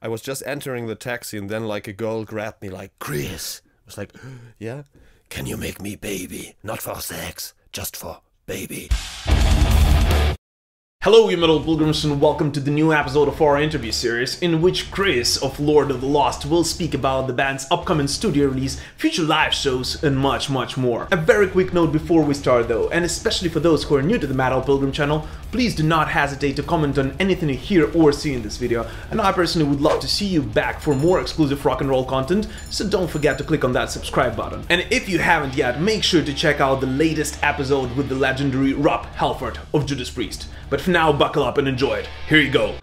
I was just entering the taxi, and then like a girl grabbed me like, Chris. I was like, yeah? Can you make me baby? Not for sex, just for baby. Hello you metal pilgrims and welcome to the new episode of our interview series in which Chris of Lord of the Lost will speak about the band's upcoming studio release, future live shows and much more. A very quick note before we start though, and especially for those who are new to the Metal Pilgrim channel, please do not hesitate to comment on anything you hear or see in this video, and I personally would love to see you back for more exclusive rock and roll content, so don't forget to click on that subscribe button. And if you haven't yet, make sure to check out the latest episode with the legendary Rob Halford of Judas Priest. But for now, buckle up and enjoy it. Here you go.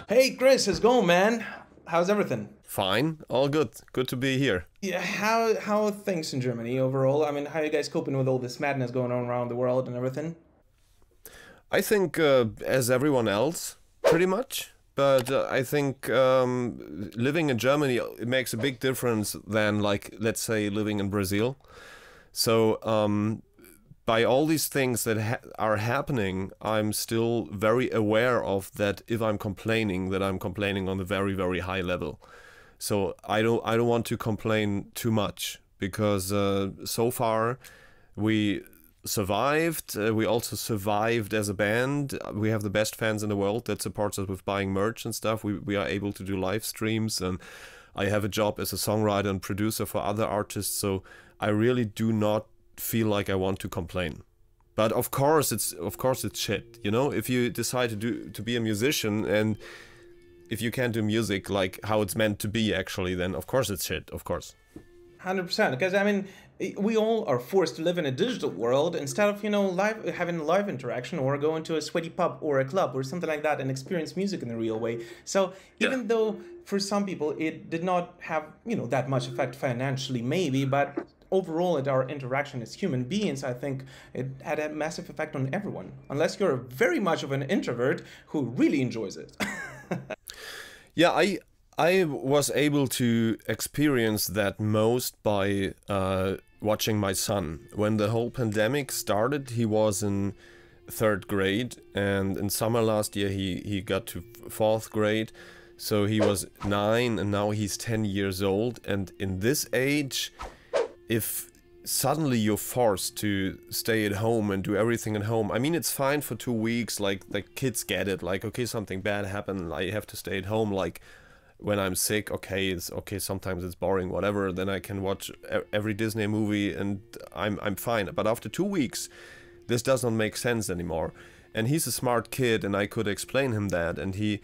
Hey Chris, how's it going, man? How's everything? Fine, all good. Good to be here. Yeah, how are things in Germany overall? I mean, how are you guys coping with all this madness going on around the world and everything? I think as everyone else, pretty much. But I think living in Germany, it makes a big difference than, like, let's say, living in Brazil. So by all these things that are happening, I'm still very aware of that. If I'm complaining, that I'm complaining on a very high level. So I don't want to complain too much because so far we survived. We also survived as a band. We have the best fans in the world that supports us with buying merch and stuff. We are able to do live streams, and I have a job as a songwriter and producer for other artists, so I really do not feel like I want to complain. But of course it's shit, you know? If you decide to be a musician, and if you can't do music like how it's meant to be actually, then of course it's shit, of course. 100%, because I mean, we all are forced to live in a digital world instead of, you know, having a live interaction or going to a sweaty pub or a club or something like that and experience music in the real way. So even though for some people it did not have, you know, that much effect financially maybe, but overall at our interaction as human beings, I think it had a massive effect on everyone, unless you're very much of an introvert who really enjoys it. Yeah, I was able to experience that most by watching my son. When the whole pandemic started, he was in 3rd grade, and in summer last year he got to 4th grade, so he was 9 and now he's 10 years old. And in this age, if suddenly you're forced to stay at home and do everything at home, I mean, it's fine for 2 weeks, like the kids get it, like, okay, something bad happened, I have to stay at home, like when I'm sick, okay, it's okay, sometimes it's boring, whatever, then I can watch every Disney movie and I'm fine. But after 2 weeks, this does not make sense anymore. And he's a smart kid, and I could explain him that, and he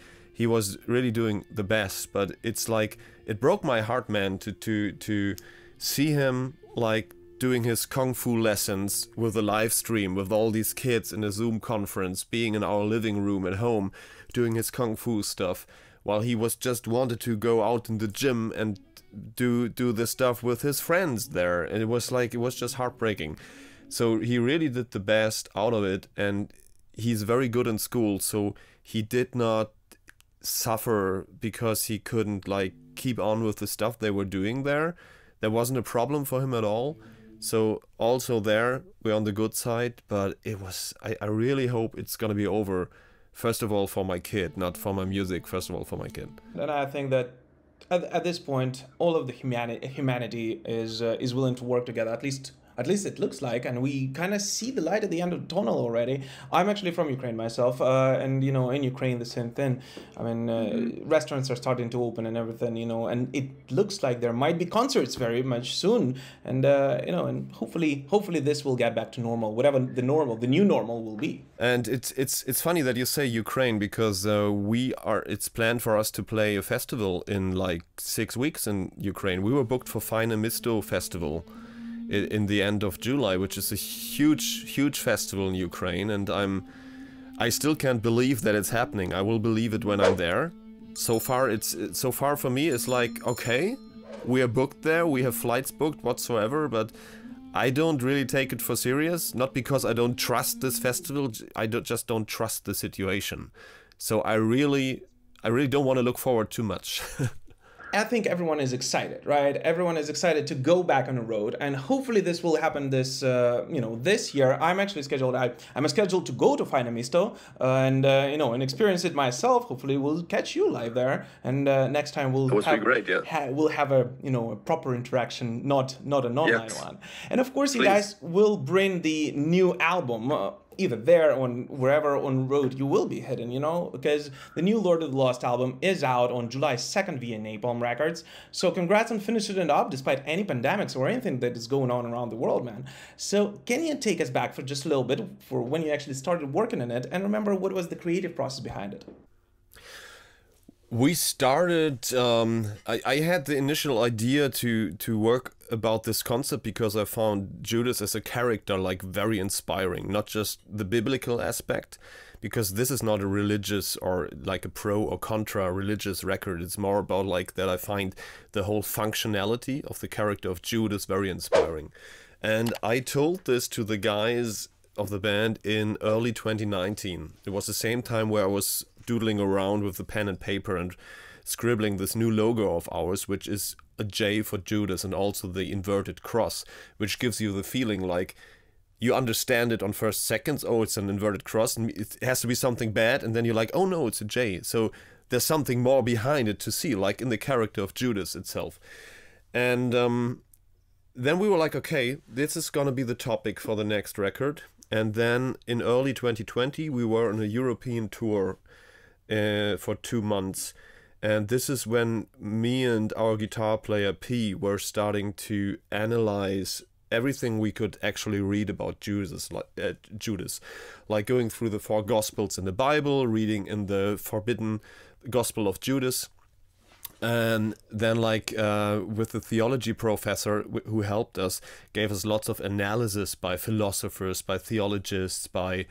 was really doing the best. But it's like, it broke my heart, man, to see him like doing his kung fu lessons with a live stream with all these kids in a Zoom conference, being in our living room at home, doing his kung fu stuff, while he was just wanted to go out in the gym and do the stuff with his friends there. And it was like, it was just heartbreaking. So he really did the best out of it, and he's very good in school, so he did not suffer because he couldn't like keep on with the stuff they were doing there. There wasn't a problem for him at all. So also there, we're on the good side, but it was, I really hope it's gonna be over. First of all, for my kid, not for my music. First of all, for my kid. And I think that at this point, all of the humanity is willing to work together. At least it looks like, and we kind of see the light at the end of the tunnel already. I'm actually from Ukraine myself, and you know, in Ukraine the same thing. I mean, restaurants are starting to open and everything, you know, and it looks like there might be concerts very much soon, and you know, and hopefully this will get back to normal, whatever the new normal will be. And it's funny that you say Ukraine, because it's planned for us to play a festival in like 6 weeks in Ukraine. We were booked for Faine Misto festival in the end of July, which is a huge festival in Ukraine, and I still can't believe that it's happening. I will believe it when I'm there. So far for me it's like, okay, we are booked there, we have flights booked whatsoever, but I don't really take it for serious, not because I don't trust this festival, I just don't trust the situation. So I really don't want to look forward too much. I think everyone is excited, right? Everyone is excited to go back on the road, and hopefully this will happen this, this year. I'm actually scheduled. I'm scheduled to go to Faine Misto and experience it myself. Hopefully, we'll catch you live there, and next time we'll have, great, yeah. we'll have a proper interaction, not an online one. And of course, you Please. guys will bring the new album. Either there or wherever on road you will be heading, because the new Lord of the Lost album is out on July 2nd via Napalm Records. So congrats on finishing it up despite any pandemics or anything that is going on around the world, man. So can you take us back for just a little bit for when you actually started working on it, and remember what was the creative process behind it? We started, I had the initial idea to work about this concept because I found Judas as a character like very inspiring, not just the biblical aspect, because this is not a religious or like a pro or contra religious record. It's more about like that I find the whole functionality of the character of Judas very inspiring. And I told this to the guys of the band in early 2019. It was the same time where I was doodling around with the pen and paper and scribbling this new logo of ours, which is a J for Judas and also the inverted cross, which gives you the feeling like you understand it on first seconds. Oh, it's an inverted cross and it has to be something bad, and then you're like, oh no, it's a J. So there's something more behind it to see, like in the character of Judas itself. And then we were like, okay, this is gonna be the topic for the next record. And then in early 2020 we were on a European tour for 2 months, and this is when me and our guitar player P were starting to analyze everything we could actually read about Judas, like going through the 4 Gospels in the Bible, reading in the forbidden Gospel of Judas, and then with the theology professor who helped us, gave us lots of analysis by philosophers, by theologists, by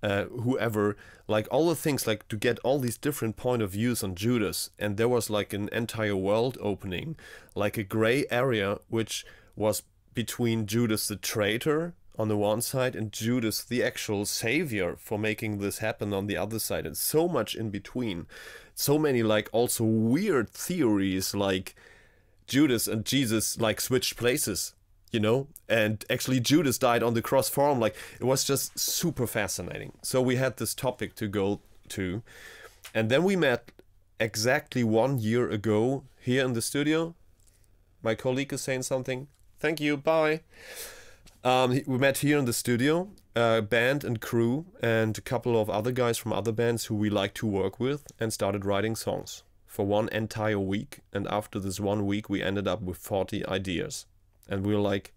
whoever, like all the things, like to get all these different point of views on Judas. And there was like an entire world opening, like a gray area which was between Judas the traitor on the one side and Judas the actual savior for making this happen on the other side, and so much in between. So many like also weird theories, like Judas and Jesus like switched places, and actually Judas died on the cross for him. Like, it was just super fascinating. So we had this topic to go to, and then we met exactly 1 year ago here in the studio. My colleague is saying something. Thank you, bye. We met here in the studio, band and crew and a couple of other guys from other bands who we like to work with, and started writing songs for 1 entire week. And after this 1 week we ended up with 40 ideas. And we were like,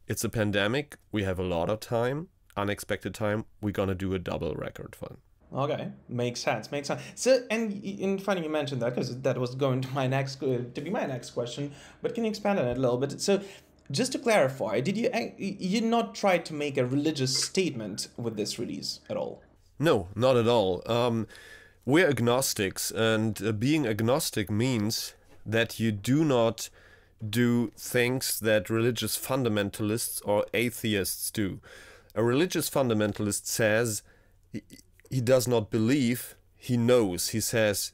it's a pandemic, we have a lot of time, unexpected time, we're gonna do a double record for them. Okay, makes sense. So, and funny you mentioned that, because that was going to be my next question. But can you expand on it a little bit? So, just to clarify, did you not try to make a religious statement with this release at all? No, not at all. We're agnostics, and being agnostic means that you do not do things that religious fundamentalists or atheists do. A religious fundamentalist says he does not believe, he knows. He says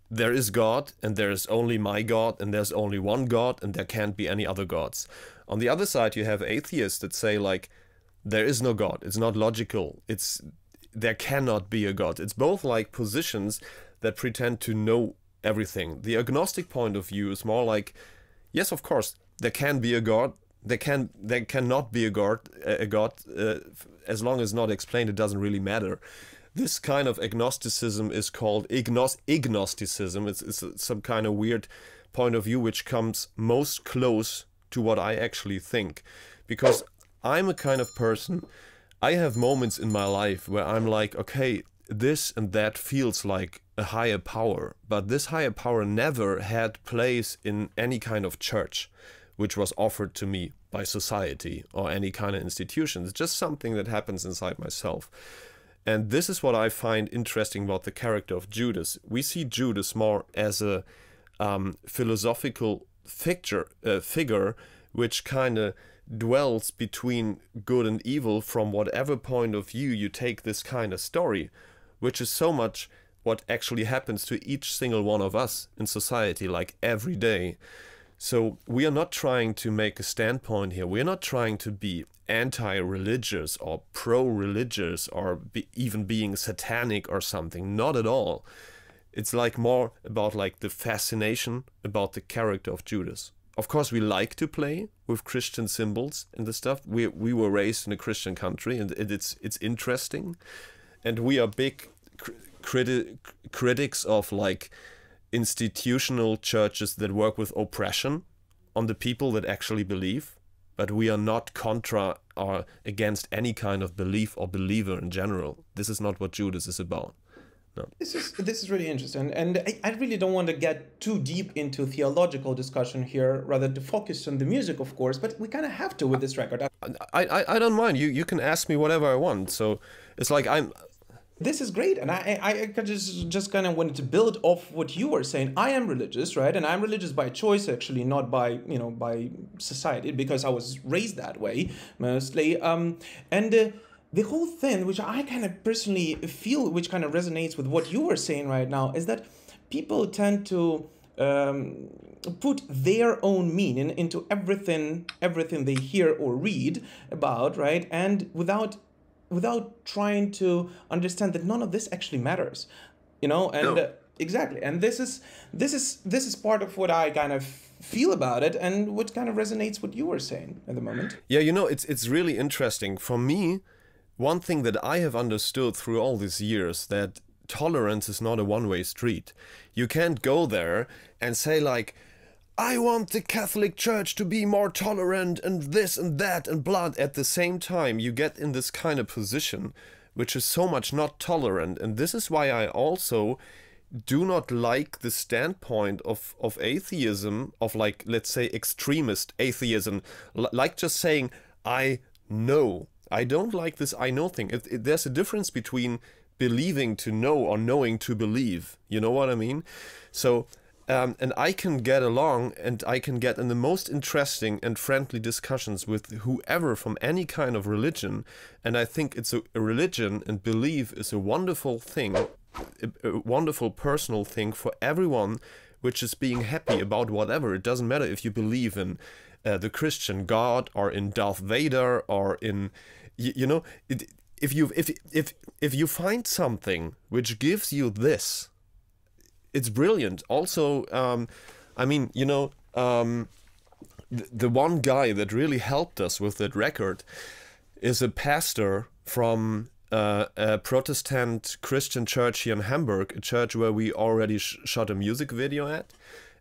there is God and there is only my God and there's only one God and there can't be any other gods. On the other side you have atheists that say like there is no God, it's not logical, there cannot be a God. It's both like positions that pretend to know everything. The agnostic point of view is more like, yes, of course, there can be a God. There cannot be a God. As long as not explained, it doesn't really matter. This kind of agnosticism is called ignosticism. It's some kind of weird point of view which comes most close to what I actually think, because I'm a kind of person. I have moments in my life where I'm like, okay, this and that feels like a higher power, but this higher power never had place in any kind of church which was offered to me by society or any kind of institution. It's just something that happens inside myself. And this is what I find interesting about the character of Judas. We see Judas more as a philosophical figure which kind of dwells between good and evil from whatever point of view you take this kind of story, which is so much what actually happens to each single one of us in society, like every day. So we are not trying to make a standpoint here. We're not trying to be anti-religious or pro-religious or even being satanic or something. Not at all. It's like more about like the fascination about the character of Judas. Of course, we like to play with Christian symbols and the stuff. We were raised in a Christian country, and it's interesting. And we are big critics of like institutional churches that work with oppression on the people that actually believe, but we are not contra or against any kind of belief or believer in general. This is not what Judas is about. No. This is really interesting, and I really don't want to get too deep into theological discussion here, rather to focus on the music, of course, but we kind of have to with this record. I don't mind. You can ask me whatever I want. So it's like This is great, and I just kind of wanted to build off what you were saying. I am religious, right? And I'm religious by choice, actually, not by, by society, because I was raised that way, mostly. The whole thing, which I kind of personally feel, which kind of resonates with what you were saying right now, is that people tend to put their own meaning into everything they hear or read about, right? And without trying to understand that none of this actually matters, and no. Exactly. And this is part of what I kind of feel about it, and what kind of resonates what you were saying at the moment. Yeah, it's really interesting for me. One thing that I have understood through all these years, that tolerance is not a one-way street. You can't go there and say like, I want the Catholic Church to be more tolerant and this and that and blah. At the same time, you get in this kind of position, which is so much not tolerant. And this is why I also do not like the standpoint of atheism, of like, let's say, extremist atheism, like just saying, I know. I don't like this I know thing. There's a difference between believing to know or knowing to believe. You know what I mean? So, and I can get along, and I can get in the most interesting and friendly discussions with whoever from any kind of religion. And I think it's a religion, and belief is a wonderful thing, a wonderful personal thing for everyone, which is being happy about whatever. It doesn't matter if you believe in the Christian God or in Darth Vader or in, if you find something which gives you this, it's brilliant. Also, the one guy that really helped us with that record is a pastor from a Protestant Christian church here in Hamburg, a church where we already shot a music video at,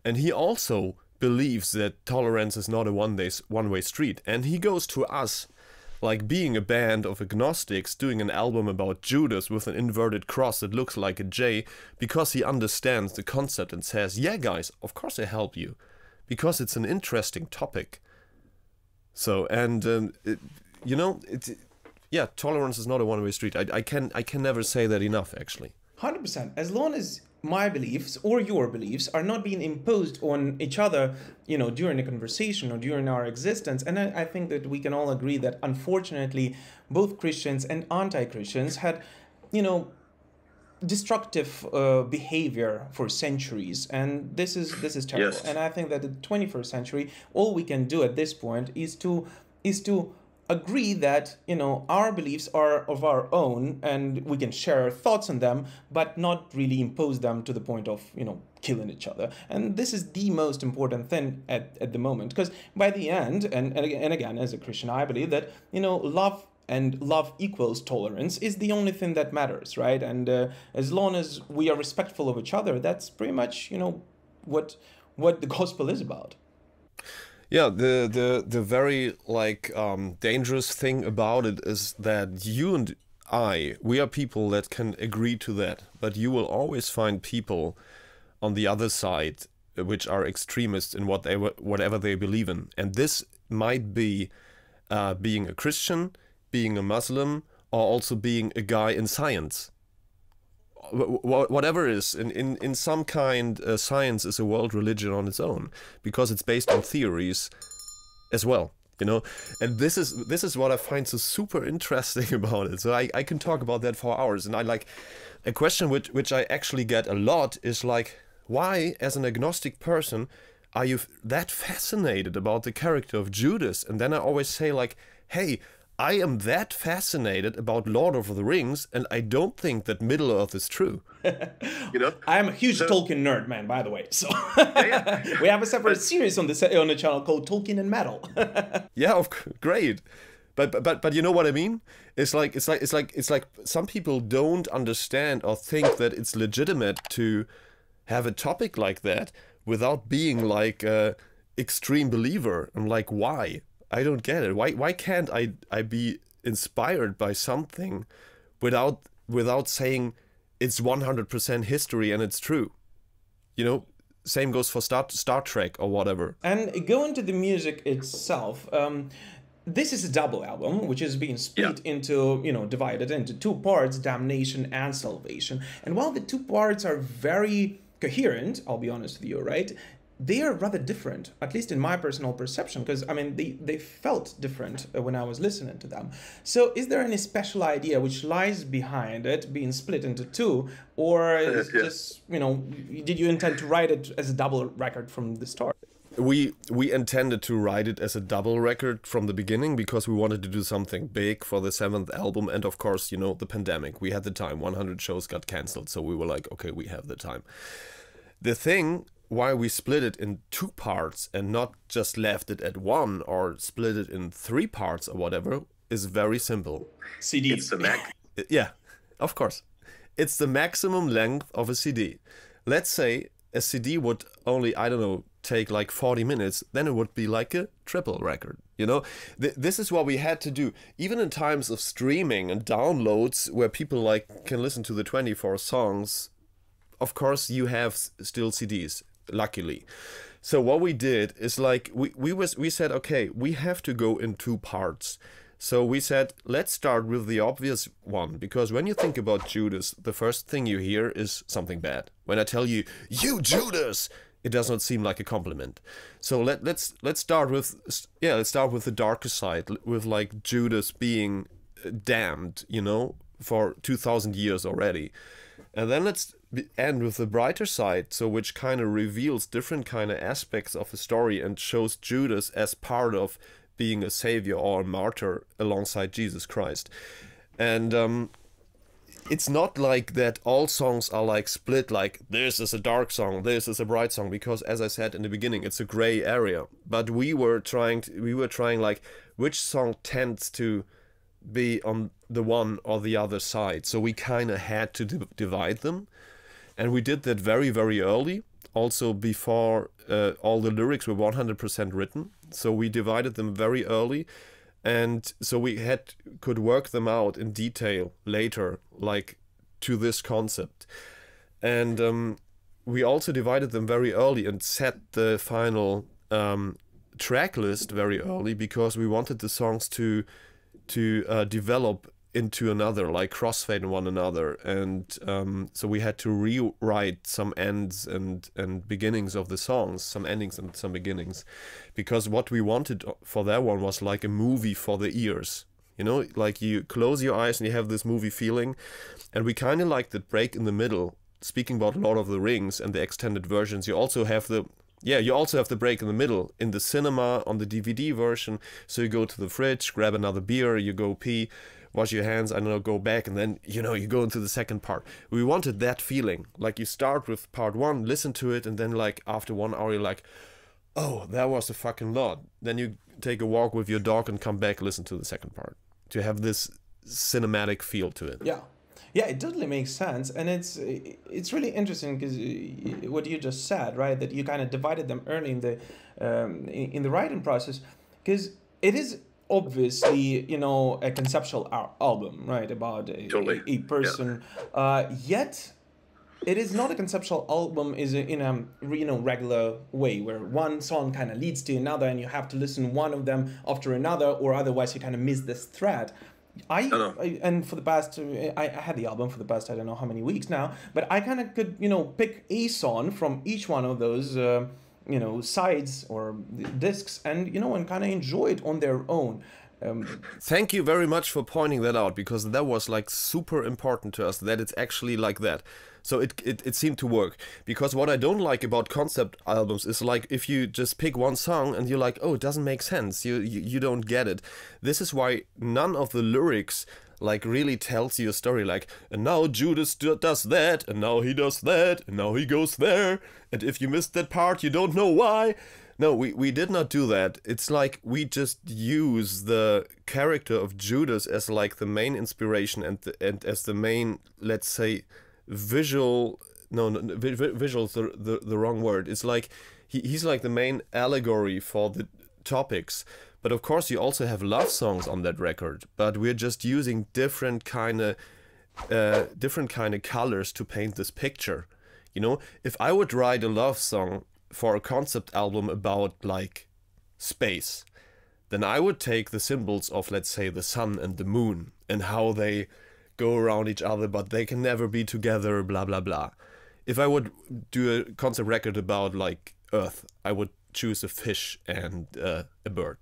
and he also believes that tolerance is not a one-way street, and he goes to us like being a band of agnostics doing an album about Judas with an inverted cross that looks like a J, because he understands the concept and says, yeah guys, of course I help you, because it's an interesting topic. So, and tolerance is not a one-way street. I can never say that enough, actually. 100%. As long as my beliefs or your beliefs are not being imposed on each other, during a conversation or during our existence. And I think that we can all agree that unfortunately both Christians and anti-Christians had, destructive behavior for centuries, and this is terrible. Yes. And I think that in the 21st century, all we can do at this point is to agree that our beliefs are of our own, and we can share our thoughts on them, but not really impose them to the point of killing each other. And this is the most important thing at the moment, because by the end, and again, as a Christian, I believe that love and love equals tolerance is the only thing that matters, right? And as long as we are respectful of each other, that's pretty much what the gospel is about. Yeah, the very dangerous thing about it is that you and we are people that can agree to that, but you will always find people on the other side which are extremists in whatever they believe in, and this might be being a Christian, being a Muslim, or also being a guy in science. Whatever it is, in some kind, science is a world religion on its own, because it's based on theories as well. you know. And this is what I find so super interesting about it. So I can talk about that for hours. And I like a question which I actually get a lot is like, why, as an agnostic person, are you that fascinated about the character of Judas? And then I always say like, hey, I am that fascinated about Lord of the Rings, and I don't think that Middle Earth is true. You know, I'm a huge Tolkien nerd, man. By the way, so we have a separate series on the channel called Tolkien and Metal. Yeah, great. But you know what I mean? It's like some people don't understand or think that it's legitimate to have a topic like that without being like a extreme believer. I'm like, why? I don't get it. Why can't I be inspired by something without saying it's 100% history and it's true? You know, same goes for Star Trek or whatever. And going to the music itself, this is a double album, which is being split into, you know, divided into two parts, Damnation and Salvation. And while the two parts are very coherent, I'll be honest with you, right? They are rather different, at least in my personal perception, because, I mean, they felt different when I was listening to them. So is there any special idea which lies behind it being split into two, or is just, you know, did you intend to write it as a double record from the start? We intended to write it as a double record from the beginning because we wanted to do something big for the 7th album, and of course, you know, the pandemic. We had the time, 100 shows got cancelled, so we were like, okay, we have the time. The thing why we split it in two parts and not just left it at one or split it in 3 parts or whatever is very simple. CD. It's the yeah, of course. It's the maximum length of a CD. Let's say a CD would only, I don't know, take like 40 minutes, then it would be like a triple record, you know? This is what we had to do. Even in times of streaming and downloads where people like can listen to the 24 songs, of course you have still CDs. Luckily. So what we did is like we said, okay, we have to go in 2 parts. So we said, let's start with the obvious one, because when you think about Judas, the first thing you hear is something bad. When I tell you, you Judas, it does not seem like a compliment. So let's start with the darker side, with like Judas being damned, you know, for 2000 years already. And then let's end with the brighter side, so which kind of reveals different kind of aspects of the story and shows Judas as part of being a savior or a martyr alongside Jesus Christ. And it's not like that all songs are like split, like this is a dark song, this is a bright song, because as I said in the beginning, it's a gray area. But we were trying like which song tends to be on the one or the other side. So we kind of had to divide them. And we did that very, very early, also before all the lyrics were 100% written. So we divided them very early. And so we could work them out in detail later, like to this concept. And we also divided them very early and set the final track list very early, because we wanted the songs to develop into another, like crossfade in one another. And so we had to rewrite some ends and beginnings of the songs, some endings and some beginnings, because what we wanted for that one was like a movie for the ears, you know, like you close your eyes and you have this movie feeling. And we kind of like the break in the middle. Speaking about Lord of the Rings and the extended versions, you also have the break in the middle in the cinema on the DVD version. So you go to the fridge, grab another beer, you go pee, wash your hands, I don't know, go back, and then, you know, you go into the second part. We wanted that feeling. Like you start with part 1, listen to it, and then like after 1 hour you're like, oh, that was a fucking lot. Then you take a walk with your dog and come back, listen to the second part, to have this cinematic feel to it. Yeah, it totally makes sense, and it's really interesting because what you just said, right? That you kind of divided them early in the writing process, because it is obviously, you know, a conceptual album, right? About a person, yet it is not a conceptual album is in a, you know, regular way where one song kind of leads to another and you have to listen one of them after another, or otherwise you kind of miss this thread. And for the past, I had the album for the past, I don't know how many weeks now, but I kind of could, you know, pick a song from each one of those sides or discs, and and kind of enjoy it on their own. Thank you very much for pointing that out, because that was like super important to us, that it's actually like that. So it seemed to work. Because what I don't like about concept albums is like if you just pick one song and you're like, oh, it doesn't make sense, you don't get it. This is why none of the lyrics like really tells you a story, like, and now Judas does that, and now he does that, and now he goes there, and if you missed that part you don't know why. No, we did not do that. It's like we just use the character of Judas as like the main inspiration and as the main, let's say, visual. Visual is the wrong word. It's like he's like the main allegory for the topics. But of course, you also have love songs on that record. But we're just using different kind of colors to paint this picture. If I would write a love song for a concept album about like space, then I would take the symbols of, let's say, the sun and the moon and how they go around each other but they can never be together, blah blah blah. If I would do a concept record about like Earth, I would choose a fish and a bird.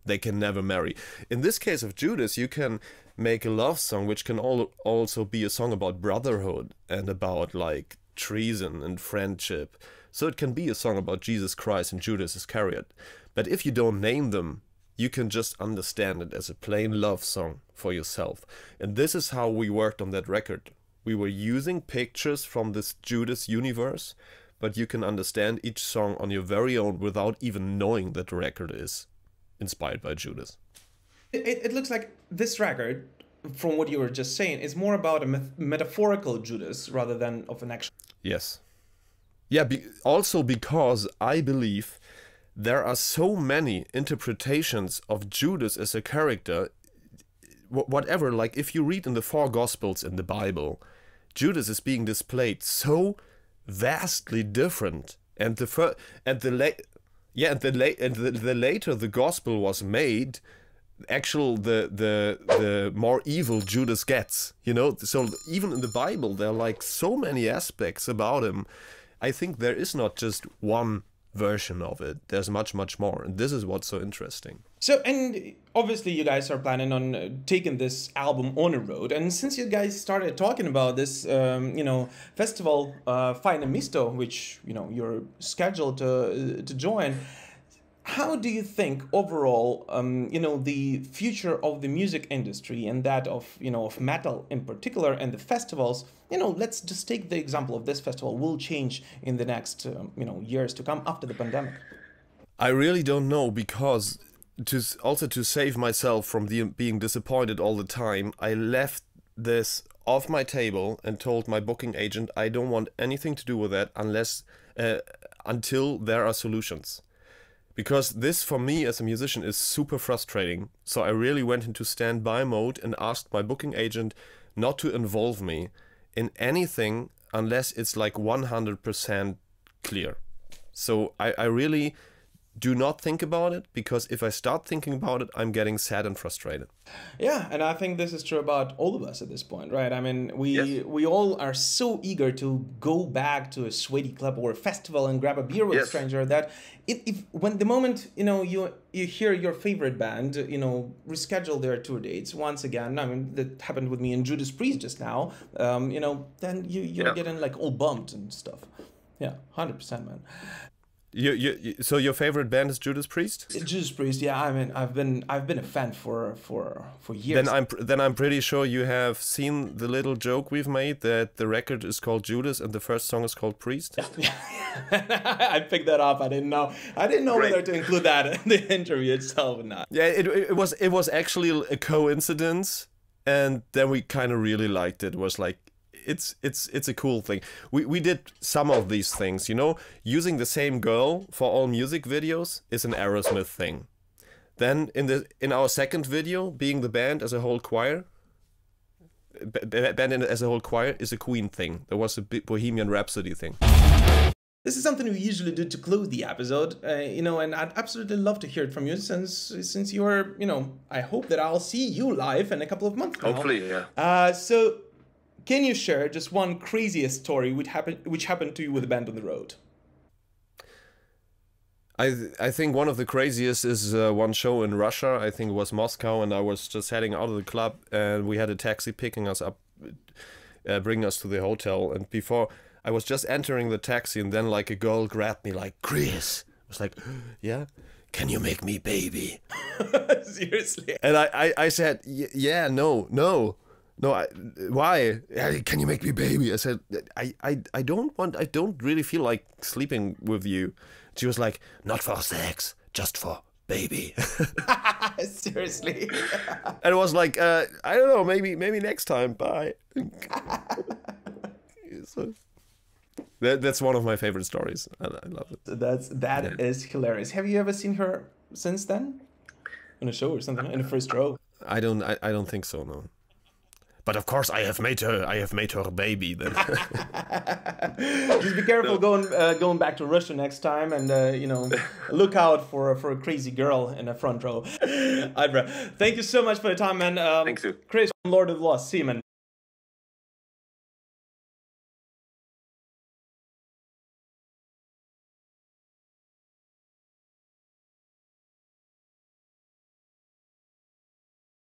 They can never marry. In this case of Judas, you can make a love song which can also be a song about brotherhood and about like treason and friendship. So it can be a song about Jesus Christ and Judas Iscariot. But if you don't name them, you can just understand it as a plain love song for yourself. And this is how we worked on that record. We were using pictures from this Judas universe, but you can understand each song on your very own without even knowing that the record is inspired by Judas. It looks like this record, from what you were just saying, is more about a metaphorical Judas rather than of an actual. Yes. Yeah, also because I believe there are so many interpretations of Judas as a character, whatever, like if you read in the 4 Gospels in the Bible, Judas is being displayed so vastly different, and the later the Gospel was made, the more evil Judas gets, So even in the Bible, there are like so many aspects about him. I think there is not just one version of it. There's much, much more. And this is what's so interesting. So, and obviously you guys are planning on taking this album on the road. And since you guys started talking about this, festival, Faine Misto, which, you're scheduled to join, how do you think overall, the future of the music industry and that of, of metal in particular and the festivals, let's just take the example of this festival, will change in the next, years to come after the pandemic? I really don't know, because to save myself from being disappointed all the time, I left this off my table and told my booking agent I don't want anything to do with that until there are solutions. Because this, for me as a musician, is super frustrating. So I really went into standby mode and asked my booking agent not to involve me in anything unless it's like 100% clear. So I really do not think about it, because if I start thinking about it, I'm getting sad and frustrated. Yeah, and I think this is true about all of us at this point, right? I mean, we all are so eager to go back to a sweaty club or a festival and grab a beer with a stranger that when the moment you hear your favorite band reschedule their tour dates once again, I mean that happened with me and Judas Priest just now, then you're getting like all bummed and stuff. Yeah, 100%, man. So your favorite band is Judas Priest? Judas Priest, yeah. I mean, I've been a fan for years. Then I'm pretty sure you have seen the little joke we've made that the record is called Judas and the first song is called Priest. I picked that up. I didn't know whether to include that in the interview itself or not. Yeah, it was actually a coincidence, and then we kind of really liked it. It was like, it's a cool thing. We did some of these things, using the same girl for all music videos is an Aerosmith thing. Then in our second video, being the band as a whole choir, as a whole choir is a Queen thing. There was a Bohemian Rhapsody thing. This is something we usually do to close the episode, and I'd absolutely love to hear it from you since you're, I hope that I'll see you live in a couple of months now. Hopefully, yeah. So can you share just one craziest story which happened to you with the band on the road? I think one of the craziest is one show in Russia. I think it was Moscow, and I was just heading out of the club, and we had a taxi picking us up, bringing us to the hotel. And before I was just entering the taxi, and then like a girl grabbed me, like, Chris. I was like, yeah, can you make me baby? Seriously? And I said, yeah, no. Why? Can you make me baby? I said, I don't really feel like sleeping with you. She was like, not for sex, just for baby. Seriously? And it was like, I don't know, maybe next time. Bye. So, that's one of my favorite stories. I love it. That is hilarious. Have you ever seen her since then? In a show or something? In the first row? I don't think so, no. But of course, I have made her a baby. Then just be careful going back to Russia next time, and look out for a crazy girl in the front row. Alright, bro. Thank you so much for the time, man. Thanks, you. Chris, Lord of the Lost. See you, man.